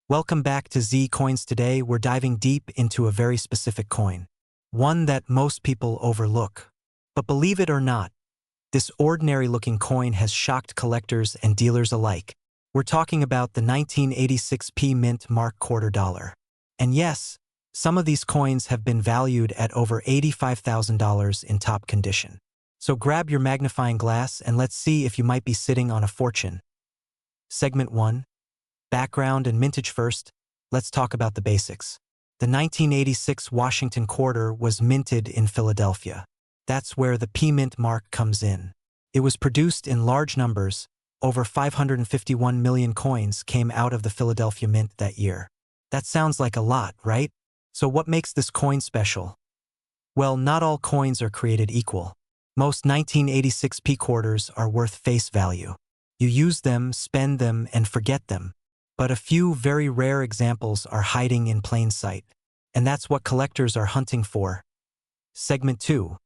Welcome back to Z Coins. Today we're diving deep into a very specific coin, one that most people overlook. But believe it or not, this ordinary-looking coin has shocked collectors and dealers alike. We're talking about the 1986 P Mint Mark quarter dollar. And yes, some of these coins have been valued at over $85,000 in top condition. So grab your magnifying glass and let's see if you might be sitting on a fortune. Segment 1. Background and mintage. First, let's talk about the basics. The 1986 Washington quarter was minted in Philadelphia. That's where the P Mint mark comes in. It was produced in large numbers. Over 551 million coins came out of the Philadelphia Mint that year. That sounds like a lot, right? So what makes this coin special? Well, not all coins are created equal. Most 1986 P quarters are worth face value. You use them, spend them, and forget them. But a few very rare examples are hiding in plain sight. And that's what collectors are hunting for. Segment 2.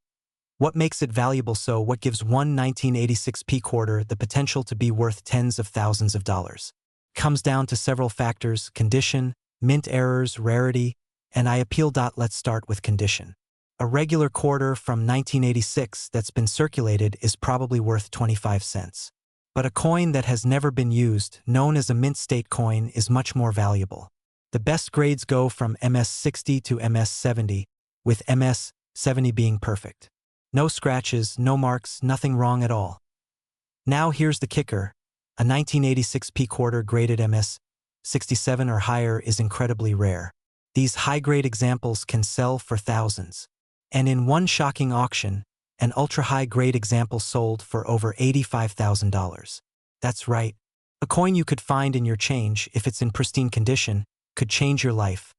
What makes it valuable? So what gives one 1986 P quarter the potential to be worth tens of thousands of dollars? Comes down to several factors: condition, mint errors, rarity, and I appeal. Let's start with condition. A regular quarter from 1986 that's been circulated is probably worth 25 cents. But a coin that has never been used, known as a mint state coin, is much more valuable. The best grades go from MS60 to MS70, with MS70 being perfect. No scratches, no marks, nothing wrong at all. Now here's the kicker. A 1986 P quarter graded MS67 or higher is incredibly rare. These high-grade examples can sell for thousands. And in one shocking auction, an ultra-high-grade example sold for over $85,000. That's right. A coin you could find in your change, if it's in pristine condition, could change your life.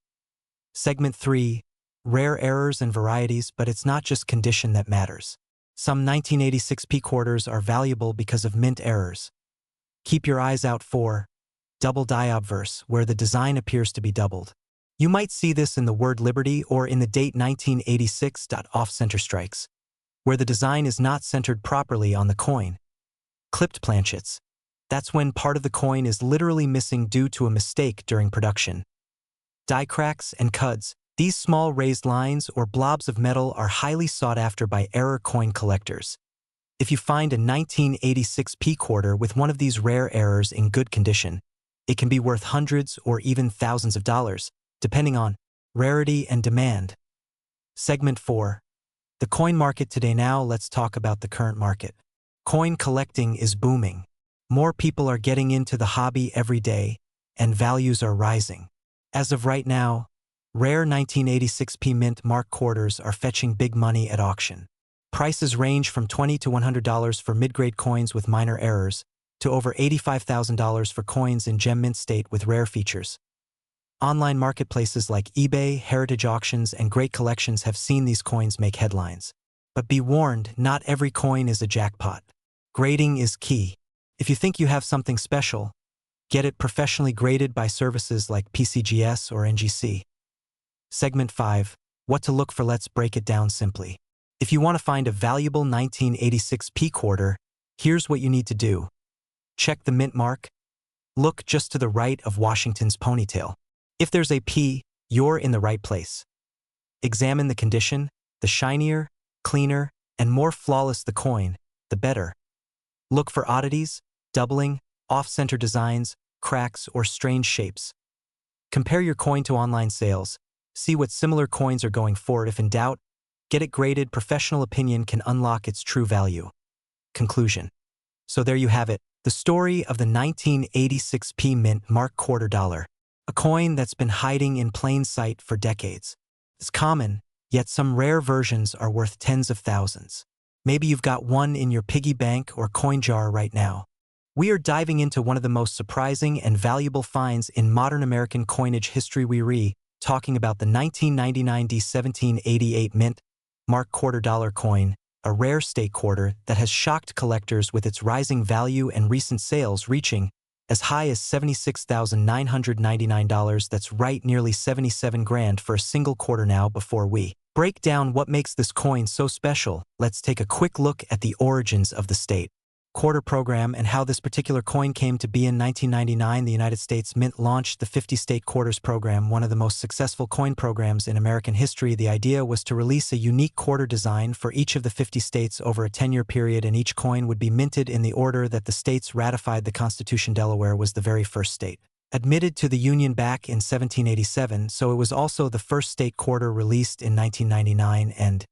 Segment 3. Rare errors and varieties. But it's not just condition that matters. Some 1986 P quarters are valuable because of mint errors. Keep your eyes out for double die obverse, where the design appears to be doubled. You might see this in the word Liberty or in the date 1986. Off-center strikes, where the design is not centered properly on the coin. Clipped planchets. That's when part of the coin is literally missing due to a mistake during production. Die cracks and cuds. These small raised lines or blobs of metal are highly sought after by error coin collectors. If you find a 1986 P quarter with one of these rare errors in good condition, it can be worth hundreds or even thousands of dollars, depending on rarity and demand. Segment 4. The coin market today. Now let's talk about the current market. Coin collecting is booming. More people are getting into the hobby every day, and values are rising. As of right now, rare 1986 P Mint Mark quarters are fetching big money at auction. Prices range from $20 to $100 for mid-grade coins with minor errors, to over $85,000 for coins in gem mint state with rare features. Online marketplaces like eBay, Heritage Auctions, and Great Collections have seen these coins make headlines. But be warned, not every coin is a jackpot. Grading is key. If you think you have something special, get it professionally graded by services like PCGS or NGC. Segment 5. What to look for. Let's break it down simply. If you want to find a valuable 1986 P quarter, here's what you need to do. Check the mint mark. Look just to the right of Washington's ponytail. If there's a P, you're in the right place. Examine the condition. The shinier, cleaner, and more flawless the coin, the better. Look for oddities, doubling, off-center designs, cracks, or strange shapes. Compare your coin to online sales. See what similar coins are going for. If in doubt, get it graded. Professional opinion can unlock its true value. Conclusion. So there you have it, the story of the 1986 P Mint Mark quarter dollar. A coin that's been hiding in plain sight for decades. It's common, yet some rare versions are worth tens of thousands. Maybe you've got one in your piggy bank or coin jar right now. We are diving into one of the most surprising and valuable finds in modern American coinage history. We're talking about the 1999 D1788 Mint Mark quarter dollar coin, a rare state quarter that has shocked collectors with its rising value and recent sales reaching as high as $76,999. That's right, nearly 77 grand for a single quarter. Now, before we break down what makes this coin so special, let's take a quick look at the origins of the state. quarter program and how this particular coin came to be. In 1999, the United States Mint launched the 50-state quarters program, one of the most successful coin programs in American history. The idea was to release a unique quarter design for each of the 50 states over a 10-year period, and each coin would be minted in the order that the states ratified the Constitution. Delaware was the very first state admitted to the Union back in 1787, so it was also the first state quarter released in 1999. And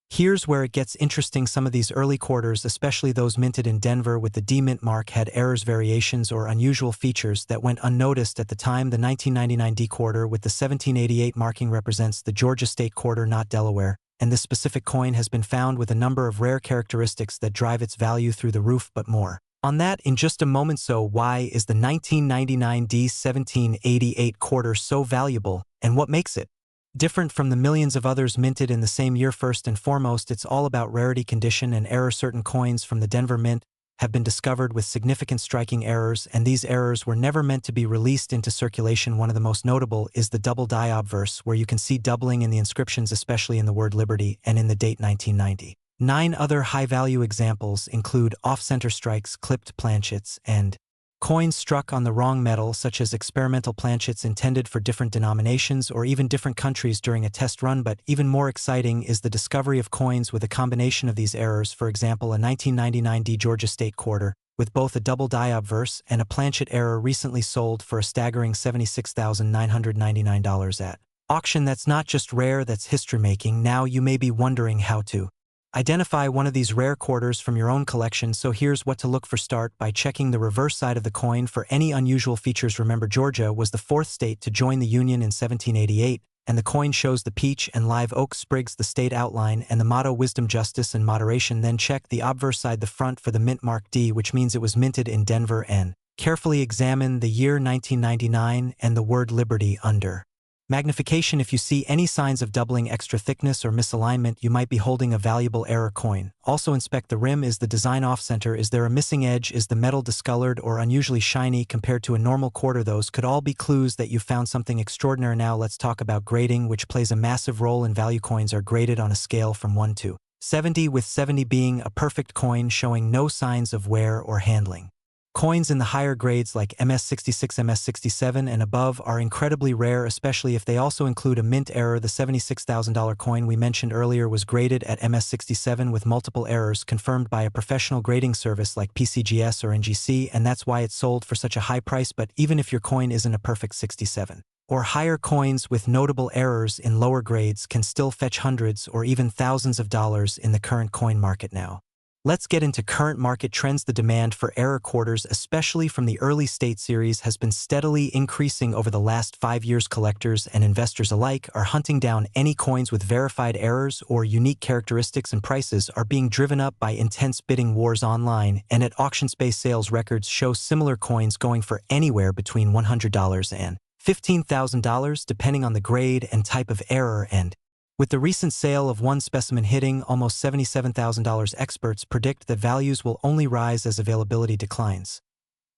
here's where it gets interesting. Some of these early quarters, especially those minted in Denver with the D Mint mark, had errors, variations, or unusual features that went unnoticed at the time. The 1999 D quarter with the 1788 marking represents the Georgia state quarter, not Delaware, and this specific coin has been found with a number of rare characteristics that drive its value through the roof. But more on that in just a moment. So why is the 1999 D 1788 quarter so valuable, and what makes it different from the millions of others minted in the same year? First and foremost, it's all about rarity, condition, and error. Certain coins from the Denver Mint have been discovered with significant striking errors, and these errors were never meant to be released into circulation. One of the most notable is the double die obverse, where you can see doubling in the inscriptions, especially in the word Liberty and in the date 1990. 9 other high-value examples include off-center strikes, clipped planchets, and coins struck on the wrong metal, such as experimental planchets intended for different denominations or even different countries during a test run. But even more exciting is the discovery of coins with a combination of these errors. For example, a 1999 D Georgia state quarter with both a double die obverse and a planchet error recently sold for a staggering $76,999 at auction. That's not just rare, that's history-making. Now you may be wondering how to identify one of these rare quarters from your own collection, so here's what to look for. Start by checking the reverse side of the coin for any unusual features. Remember, Georgia was the 4th state to join the Union in 1788, and the coin shows the peach and live oak sprigs, the state outline, and the motto wisdom, justice, and moderation. Then check the obverse side, the front, for the mint mark D, which means it was minted in Denver, and carefully examine the year 1999 and the word Liberty under magnification. If you see any signs of doubling, extra thickness, or misalignment, you might be holding a valuable error coin. Also inspect the rim. Is the design off-center? Is there a missing edge? Is the metal discolored or unusually shiny compared to a normal quarter? Those could all be clues that you found something extraordinary. Now let's talk about grading, which plays a massive role in value. Coins are graded on a scale from 1 to 70, with 70 being a perfect coin showing no signs of wear or handling. Coins in the higher grades like MS66, MS67, and above are incredibly rare, especially if they also include a mint error. The $76,000 coin we mentioned earlier was graded at MS67 with multiple errors confirmed by a professional grading service like PCGS or NGC, and that's why it sold for such a high price. But even if your coin isn't a perfect 67 or higher, coins with notable errors in lower grades can still fetch hundreds or even thousands of dollars in the current coin market. Now let's get into current market trends. The demand for error quarters, especially from the early state series, has been steadily increasing over the last 5 years. Collectors and investors alike are hunting down any coins with verified errors or unique characteristics, and prices are being driven up by intense bidding wars online and at auction space. Sales records show similar coins going for anywhere between $100 and $15,000 depending on the grade and type of error, and with the recent sale of one specimen hitting almost $77,000, experts predict that values will only rise as availability declines.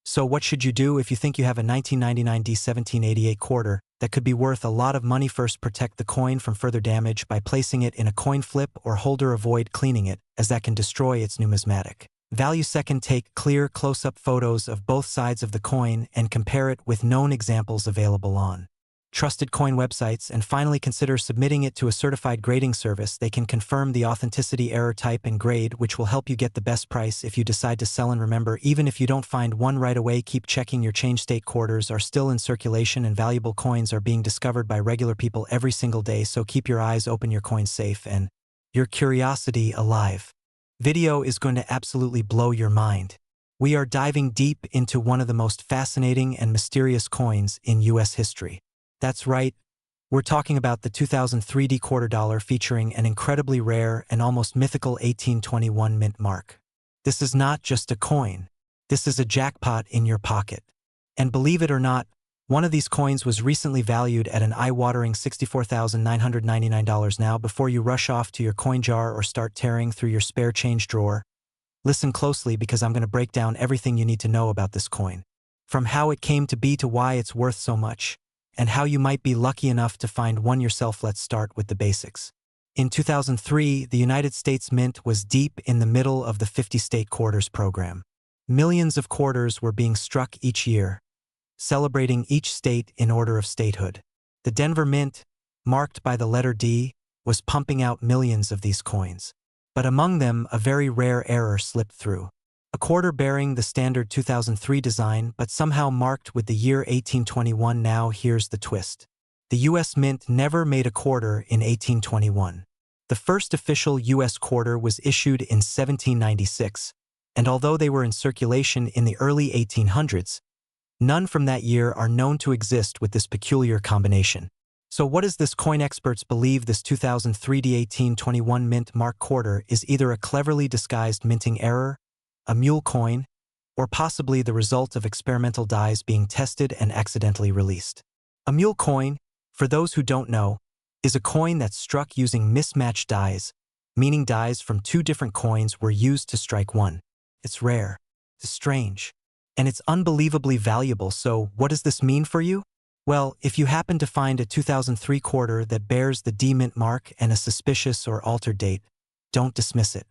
So what should you do if you think you have a 1999 D 1788 quarter that could be worth a lot of money? First, protect the coin from further damage by placing it in a coin flip or holder. Avoid cleaning it, as that can destroy its numismatic value. Second, take clear close-up photos of both sides of the coin and compare it with known examples available on trusted coin websites. And finally, consider submitting it to a certified grading service. They can confirm the authenticity, error type, and grade, which will help you get the best price if you decide to sell. And remember, even if you don't find one right away, keep checking. Your change state quarters are still in circulation, and valuable coins are being discovered by regular people every single day. So keep your eyes open, your coins safe, and your curiosity alive. Video is going to absolutely blow your mind. We are diving deep into one of the most fascinating and mysterious coins in U.S. history. That's right, we're talking about the 2003 D quarter dollar, featuring an incredibly rare and almost mythical 1821 mint mark. This is not just a coin. This is a jackpot in your pocket. And believe it or not, one of these coins was recently valued at an eye-watering $64,999. Now, before you rush off to your coin jar or start tearing through your spare change drawer, listen closely, because I'm going to break down everything you need to know about this coin. From how it came to be to why it's worth so much, and how you might be lucky enough to find one yourself. Let's start with the basics. In 2003, the United States Mint was deep in the middle of the 50-state quarters program. Millions of quarters were being struck each year, celebrating each state in order of statehood. The Denver Mint, marked by the letter D, was pumping out millions of these coins. But among them, a very rare error slipped through. A quarter bearing the standard 2003 design, but somehow marked with the year 1821. Now here's the twist. The U.S. Mint never made a quarter in 1821. The first official U.S. quarter was issued in 1796, and although they were in circulation in the early 1800s, none from that year are known to exist with this peculiar combination. So what does this coin experts believe? This 2003 1821 mint mark quarter is either a cleverly disguised minting error, a mule coin, or possibly the result of experimental dies being tested and accidentally released. A mule coin, for those who don't know, is a coin that's struck using mismatched dies, meaning dies from two different coins were used to strike one. It's rare, it's strange, and it's unbelievably valuable. So what does this mean for you? Well, if you happen to find a 2003 quarter that bears the D mint mark and a suspicious or altered date, don't dismiss it.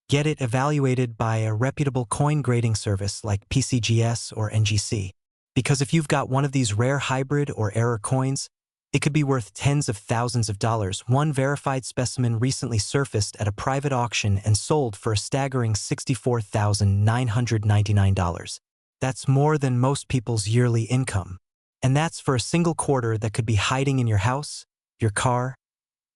Get it evaluated by a reputable coin grading service like PCGS or NGC. Because if you've got one of these rare hybrid or error coins, it could be worth tens of thousands of dollars. One verified specimen recently surfaced at a private auction and sold for a staggering $64,999. That's more than most people's yearly income. And that's for a single quarter that could be hiding in your house, your car,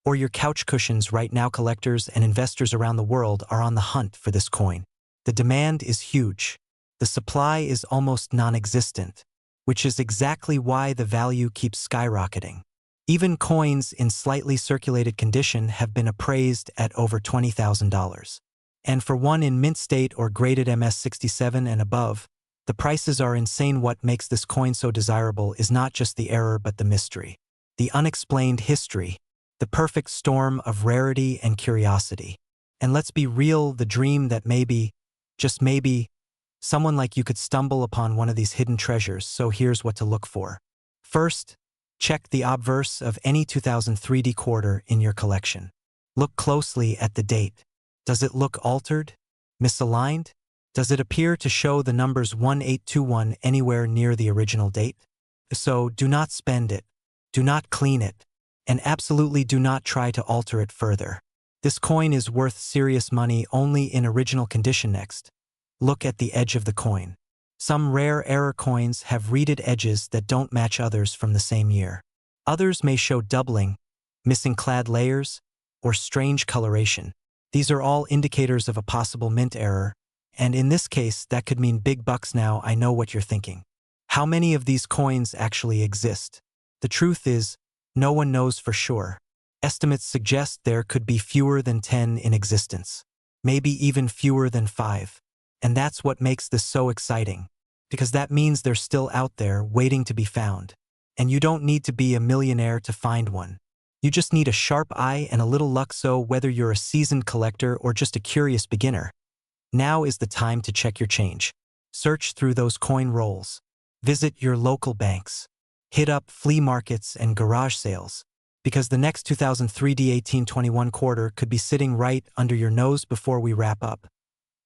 or your couch cushions. Right now, collectors and investors around the world are on the hunt for this coin. The demand is huge. The supply is almost non-existent, which is exactly why the value keeps skyrocketing. Even coins in slightly circulated condition have been appraised at over $20,000. And for one in mint state or graded MS67 and above, the prices are insane. What makes this coin so desirable is not just the error but the mystery, the unexplained history, the perfect storm of rarity and curiosity. And let's be real, the dream that maybe, just maybe, someone like you could stumble upon one of these hidden treasures. So here's what to look for. First, check the obverse of any 2003 D quarter in your collection. Look closely at the date. Does it look altered? Misaligned? Does it appear to show the numbers 1821 anywhere near the original date? So do not spend it. Do not clean it. And absolutely do not try to alter it further. This coin is worth serious money only in original condition. Next, look at the edge of the coin. Some rare error coins have reeded edges that don't match others from the same year. Others may show doubling, missing clad layers, or strange coloration. These are all indicators of a possible mint error, and in this case, that could mean big bucks. Now, I know what you're thinking. How many of these coins actually exist? The truth is, no one knows for sure. Estimates suggest there could be fewer than 10 in existence, maybe even fewer than 5. And that's what makes this so exciting, because that means they're still out there waiting to be found. And you don't need to be a millionaire to find one. You just need a sharp eye and a little luck. So whether you're a seasoned collector or just a curious beginner, now is the time to check your change. Search through those coin rolls. Visit your local banks. Hit up flea markets and garage sales, because the next 2003 D 1821 quarter could be sitting right under your nose. Before we wrap up,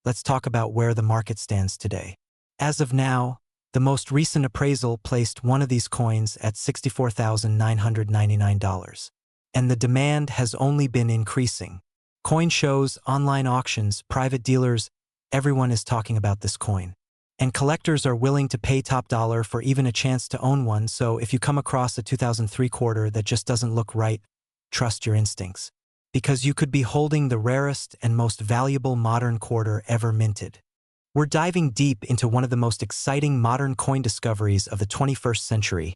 let's talk about where the market stands today. As of now, the most recent appraisal placed one of these coins at $64,999. And the demand has only been increasing. Coin shows, online auctions, private dealers, everyone is talking about this coin. And collectors are willing to pay top dollar for even a chance to own one. So if you come across a 2003 quarter that just doesn't look right, trust your instincts, because you could be holding the rarest and most valuable modern quarter ever minted. We're diving deep into one of the most exciting modern coin discoveries of the 21st century,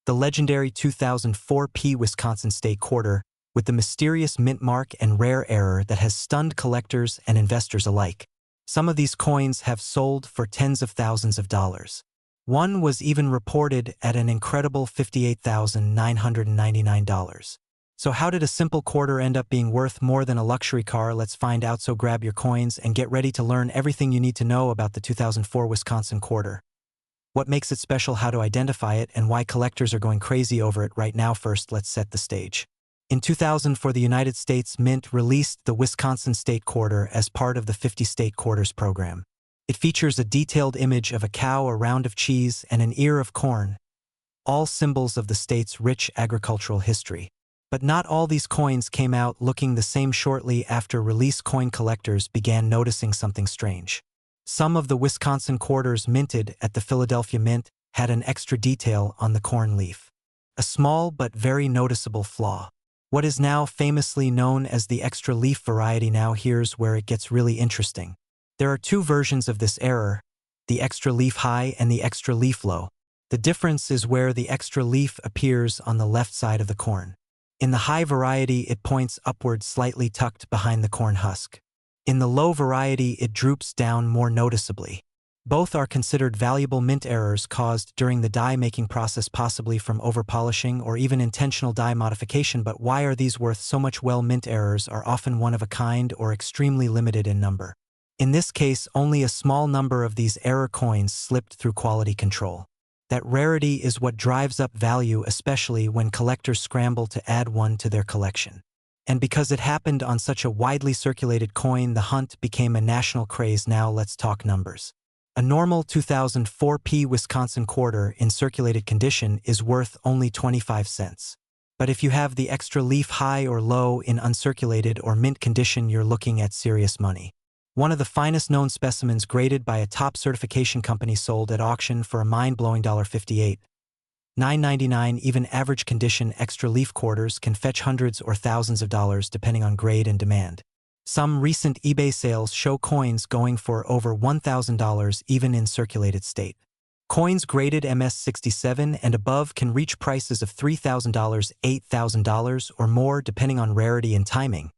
the legendary 2004 P Wisconsin State quarter with the mysterious mint mark and rare error that has stunned collectors and investors alike. Some of these coins have sold for tens of thousands of dollars. One was even reported at an incredible $58,999. So how did a simple quarter end up being worth more than a luxury car? Let's find out. So grab your coins and get ready to learn everything you need to know about the 2004 Wisconsin quarter. What makes it special, how to identify it, and why collectors are going crazy over it right now. First, let's set the stage. In 2000, for the United States Mint released the Wisconsin State Quarter as part of the 50 State Quarters program. It features a detailed image of a cow, a round of cheese, and an ear of corn, all symbols of the state's rich agricultural history. But not all these coins came out looking the same. Shortly after release, coin collectors began noticing something strange. Some of the Wisconsin quarters minted at the Philadelphia Mint had an extra detail on the corn leaf. A small but very noticeable flaw. What is now famously known as the extra leaf variety. Now here's where it gets really interesting. There are two versions of this error, the extra leaf high and the extra leaf low. The difference is where the extra leaf appears on the left side of the corn. In the high variety, it points upward slightly tucked behind the corn husk. In the low variety, it droops down more noticeably. Both are considered valuable mint errors caused during the die-making process, possibly from overpolishing or even intentional die modification. But why are these worth so much? Well, mint errors are often one of a kind or extremely limited in number. In this case, only a small number of these error coins slipped through quality control. That rarity is what drives up value, especially when collectors scramble to add one to their collection. And because it happened on such a widely circulated coin, the hunt became a national craze. Now let's talk numbers. A normal 2004 Wisconsin quarter in circulated condition is worth only 25 cents. But if you have the extra leaf high or low in uncirculated or mint condition, you're looking at serious money. One of the finest known specimens, graded by a top certification company, sold at auction for a mind-blowing $58.999. Even average condition extra leaf quarters can fetch hundreds or thousands of dollars depending on grade and demand. Some recent eBay sales show coins going for over $1,000 even in circulated state. Coins graded MS67 and above can reach prices of $3,000, $8,000 or more depending on rarity and timing.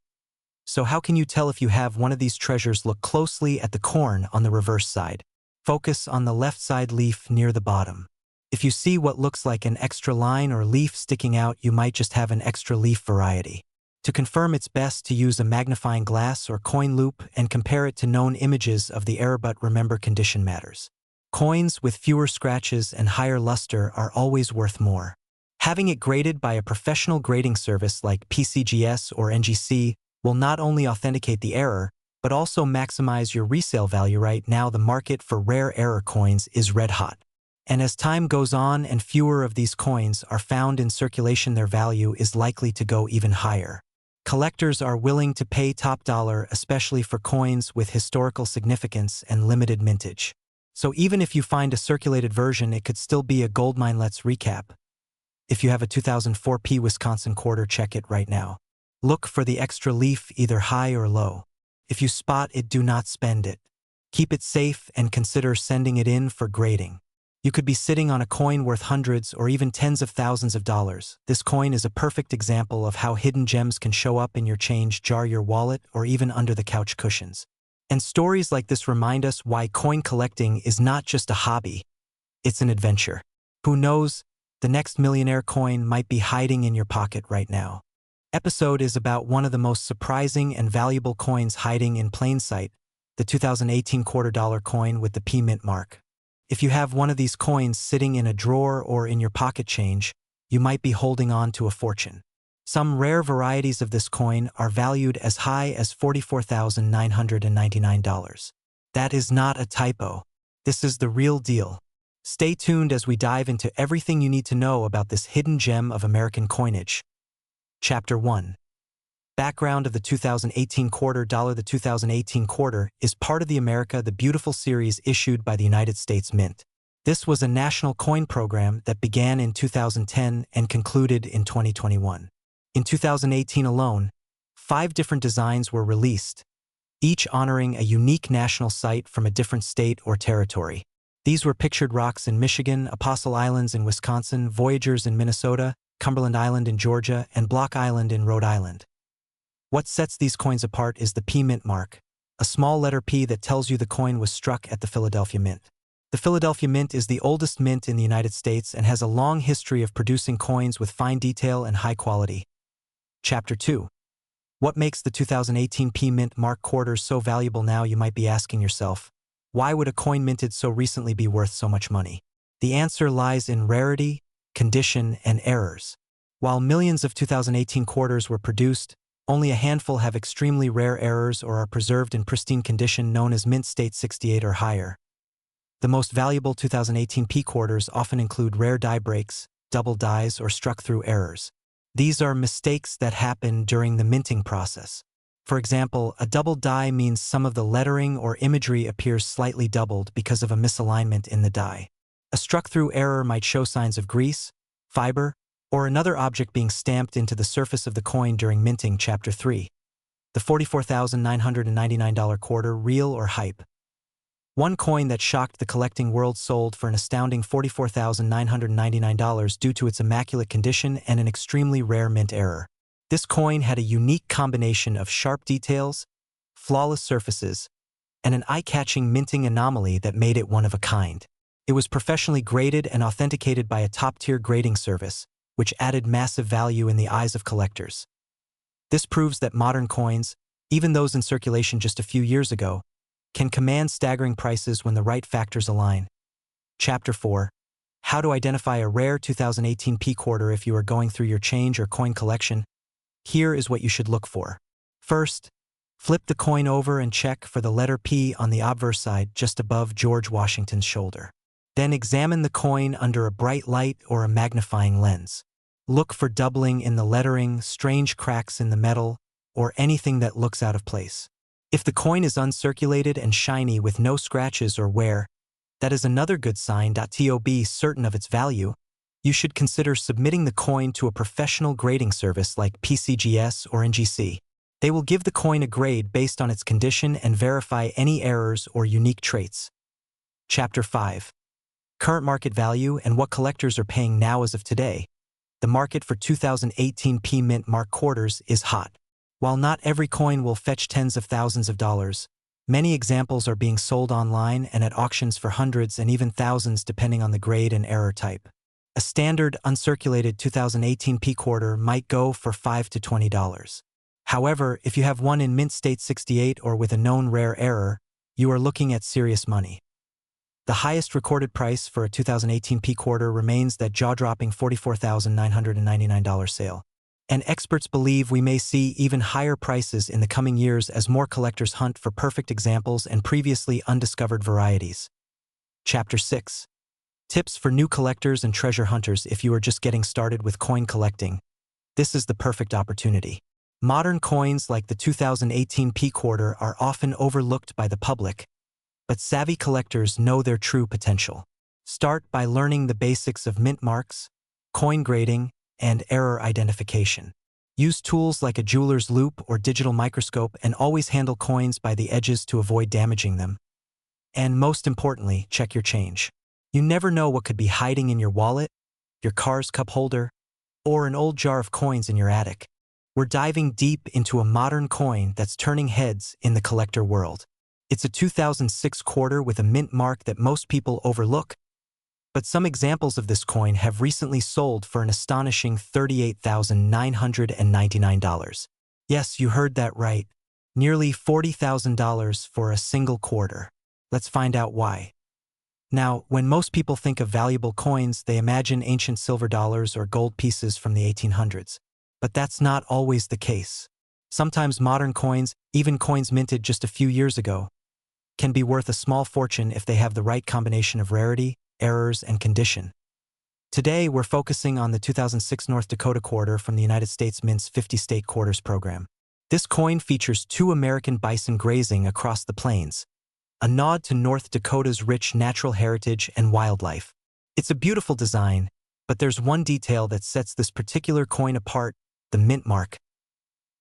So how can you tell if you have one of these treasures? Look closely at the corn on the reverse side. Focus on the left side leaf near the bottom. If you see what looks like an extra line or leaf sticking out, you might just have an extra leaf variety. To confirm, it's best to use a magnifying glass or coin loop and compare it to known images of the error. But remember, condition matters. Coins with fewer scratches and higher luster are always worth more. Having it graded by a professional grading service like PCGS or NGC will not only authenticate the error, but also maximize your resale value. Right now, the market for rare error coins is red hot. And as time goes on and fewer of these coins are found in circulation, their value is likely to go even higher. Collectors are willing to pay top dollar, especially for coins with historical significance and limited mintage. So even if you find a circulated version, it could still be a goldmine. Let's recap. If you have a 2004 Wisconsin quarter, check it right now. Look for the extra leaf either high or low. If you spot it, do not spend it. Keep it safe and consider sending it in for grading. You could be sitting on a coin worth hundreds or even tens of thousands of dollars. This coin is a perfect example of how hidden gems can show up in your change jar, your wallet, or even under the couch cushions. And stories like this remind us why coin collecting is not just a hobby, it's an adventure. Who knows, the next millionaire coin might be hiding in your pocket right now. Episode is about one of the most surprising and valuable coins hiding in plain sight, the 2018 $quarter coin with the P Mint mark. If you have one of these coins sitting in a drawer or in your pocket change, you might be holding on to a fortune. Some rare varieties of this coin are valued as high as $44,999. That is not a typo. This is the real deal. Stay tuned as we dive into everything you need to know about this hidden gem of American coinage. Chapter 1. Background of the 2018 $quarter. The 2018 quarter is part of the America the Beautiful series issued by the United States Mint. This was a national coin program that began in 2010 and concluded in 2021. In 2018 alone, 5 different designs were released, each honoring a unique national site from a different state or territory. These were Pictured Rocks in Michigan, Apostle Islands in Wisconsin, Voyagers in Minnesota, Cumberland Island in Georgia, and Block Island in Rhode Island. What sets these coins apart is the P Mint mark, a small letter P that tells you the coin was struck at the Philadelphia Mint. The Philadelphia Mint is the oldest mint in the United States and has a long history of producing coins with fine detail and high quality. Chapter 2. What makes the 2018 P Mint mark quarters so valuable? Now you might be asking yourself, why would a coin minted so recently be worth so much money? The answer lies in rarity, condition, and errors. While millions of 2018 quarters were produced, only a handful have extremely rare errors or are preserved in pristine condition known as mint state 68 or higher. The most valuable 2018 P quarters often include rare die breaks, double dies, or struck-through errors. These are mistakes that happen during the minting process. For example, a double die means some of the lettering or imagery appears slightly doubled because of a misalignment in the die. A struck-through error might show signs of grease, fiber, or another object being stamped into the surface of the coin during minting. Chapter 3. The $44,999 quarter, real or hype? One coin that shocked the collecting world sold for an astounding $44,999 due to its immaculate condition and an extremely rare mint error. This coin had a unique combination of sharp details, flawless surfaces, and an eye-catching minting anomaly that made it one of a kind. It was professionally graded and authenticated by a top-tier grading service, which added massive value in the eyes of collectors. This proves that modern coins, even those in circulation just a few years ago, can command staggering prices when the right factors align. Chapter 4. How to identify a rare 2018 P quarter if you are going through your change or coin collection. Here is what you should look for. First, flip the coin over and check for the letter P on the obverse side just above George Washington's shoulder. Then examine the coin under a bright light or a magnifying lens. Look for doubling in the lettering, strange cracks in the metal, or anything that looks out of place. If the coin is uncirculated and shiny with no scratches or wear, that is another good sign. To be certain of its value, you should consider submitting the coin to a professional grading service like PCGS or NGC. They will give the coin a grade based on its condition and verify any errors or unique traits. Chapter 5. Current market value and what collectors are paying now as of today. The market for 2018 P Mint Mark quarters is hot. While not every coin will fetch tens of thousands of dollars, many examples are being sold online and at auctions for hundreds and even thousands depending on the grade and error type. A standard uncirculated 2018 P quarter might go for $5 to $20. However, if you have one in mint state 68 or with a known rare error, you are looking at serious money. The highest recorded price for a 2018 P quarter remains that jaw-dropping $44,999 sale. And experts believe we may see even higher prices in the coming years as more collectors hunt for perfect examples and previously undiscovered varieties. Chapter 6. Tips for new collectors and treasure hunters. If you are just getting started with coin collecting, this is the perfect opportunity. Modern coins like the 2018 P quarter are often overlooked by the public, but savvy collectors know their true potential. Start by learning the basics of mint marks, coin grading, and error identification. Use tools like a jeweler's loupe or digital microscope and always handle coins by the edges to avoid damaging them. And most importantly, check your change. You never know what could be hiding in your wallet, your car's cup holder, or an old jar of coins in your attic. We're diving deep into a modern coin that's turning heads in the collector world. It's a 2006 quarter with a mint mark that most people overlook, but some examples of this coin have recently sold for an astonishing $38,999. Yes, you heard that right. Nearly $40,000 for a single quarter. Let's find out why. Now, when most people think of valuable coins, they imagine ancient silver dollars or gold pieces from the 1800s. But that's not always the case. Sometimes modern coins, even coins minted just a few years ago, can be worth a small fortune if they have the right combination of rarity, errors, and condition. Today, we're focusing on the 2006 North Dakota quarter from the United States Mint's 50-state quarters program. This coin features 2 American bison grazing across the plains, a nod to North Dakota's rich natural heritage and wildlife. It's a beautiful design, but there's one detail that sets this particular coin apart: the mint mark.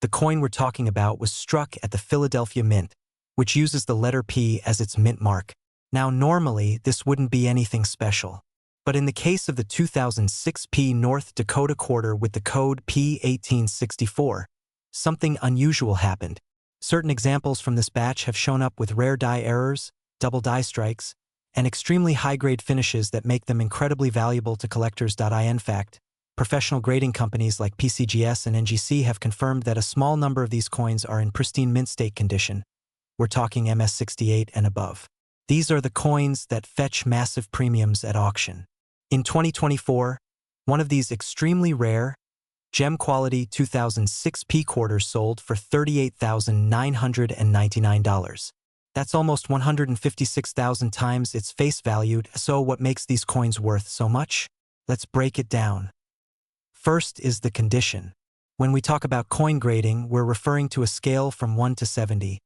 The coin we're talking about was struck at the Philadelphia Mint, which uses the letter P as its mint mark. Now, normally, this wouldn't be anything special. But in the case of the 2006 P North Dakota quarter with the code P1864, something unusual happened. Certain examples from this batch have shown up with rare die errors, double die strikes, and extremely high-grade finishes that make them incredibly valuable to collectors. In fact, professional grading companies like PCGS and NGC have confirmed that a small number of these coins are in pristine mint state condition. We're talking MS68 and above. These are the coins that fetch massive premiums at auction. In 2024, one of these extremely rare, Gem quality 2006 P quarters sold for $38,999. That's almost 156,000 times its face value. So what makes these coins worth so much? Let's break it down. First is the condition. When we talk about coin grading, we're referring to a scale from 1 to 70,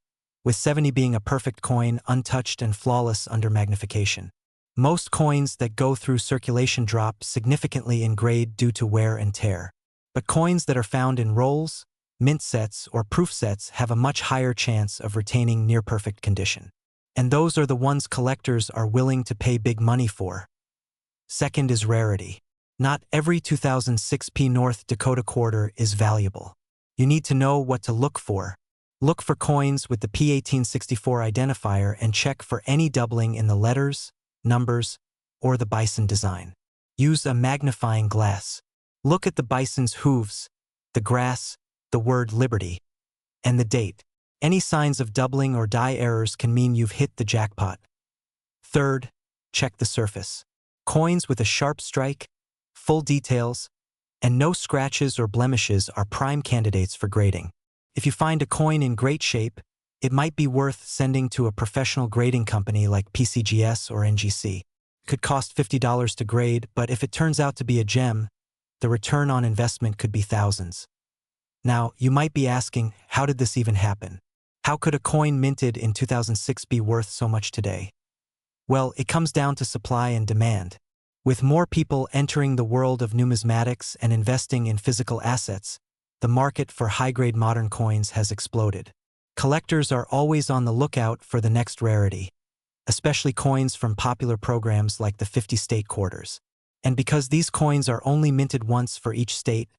with 70 being a perfect coin, untouched and flawless under magnification. Most coins that go through circulation drop significantly in grade due to wear and tear. But coins that are found in rolls, mint sets, or proof sets have a much higher chance of retaining near-perfect condition. And those are the ones collectors are willing to pay big money for. Second is rarity. Not every 2006 P North Dakota quarter is valuable. You need to know what to look for. Look for coins with the P1864 identifier and check for any doubling in the letters, numbers, or the bison design. Use a magnifying glass. Look at the bison's hooves, the grass, the word liberty, and the date. Any signs of doubling or die errors can mean you've hit the jackpot. Third, check the surface. Coins with a sharp strike, full details, and no scratches or blemishes are prime candidates for grading. If you find a coin in great shape, it might be worth sending to a professional grading company like PCGS or NGC. It could cost $50 to grade, but if it turns out to be a gem, the return on investment could be thousands. Now, you might be asking, how did this even happen? How could a coin minted in 2006 be worth so much today? Well, it comes down to supply and demand. With more people entering the world of numismatics and investing in physical assets, the market for high-grade modern coins has exploded. Collectors are always on the lookout for the next rarity, especially coins from popular programs like the 50-state quarters. And because these coins are only minted once for each state,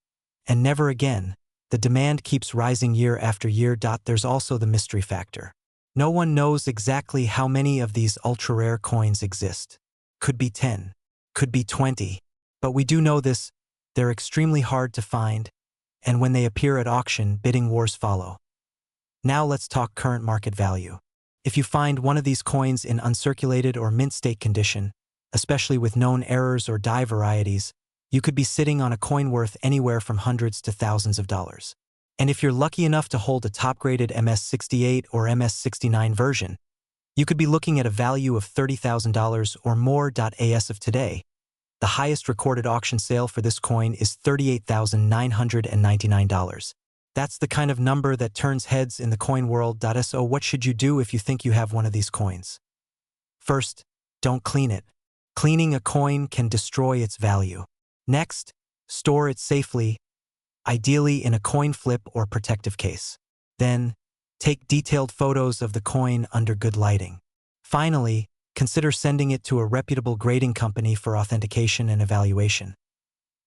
and never again, the demand keeps rising year after year. There's also the mystery factor. No one knows exactly how many of these ultra-rare coins exist. Could be 10, could be 20. But we do know this, they're extremely hard to find, and when they appear at auction, bidding wars follow. Now let's talk current market value. If you find one of these coins in uncirculated or mint state condition, especially with known errors or die varieties, you could be sitting on a coin worth anywhere from hundreds to thousands of dollars. And if you're lucky enough to hold a top-graded MS68 or MS69 version, you could be looking at a value of $30,000 or more. As of today, the highest recorded auction sale for this coin is $38,999. That's the kind of number that turns heads in the coin world. So what should you do if you think you have one of these coins? First, don't clean it. Cleaning a coin can destroy its value. Next, store it safely, ideally in a coin flip or protective case. Then, take detailed photos of the coin under good lighting. Finally, consider sending it to a reputable grading company for authentication and evaluation.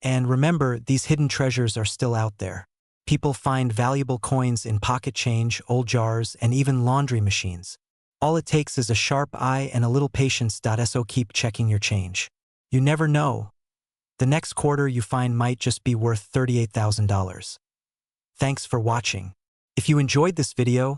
And remember, these hidden treasures are still out there. People find valuable coins in pocket change, old jars, and even laundry machines. All it takes is a sharp eye and a little patience. So keep checking your change. You never know. The next quarter you find might just be worth $38,000. Thanks for watching. If you enjoyed this video,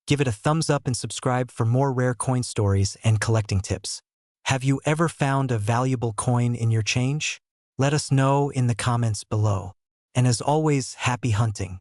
give it a thumbs up and subscribe for more rare coin stories and collecting tips. Have you ever found a valuable coin in your change? Let us know in the comments below. And as always, happy hunting.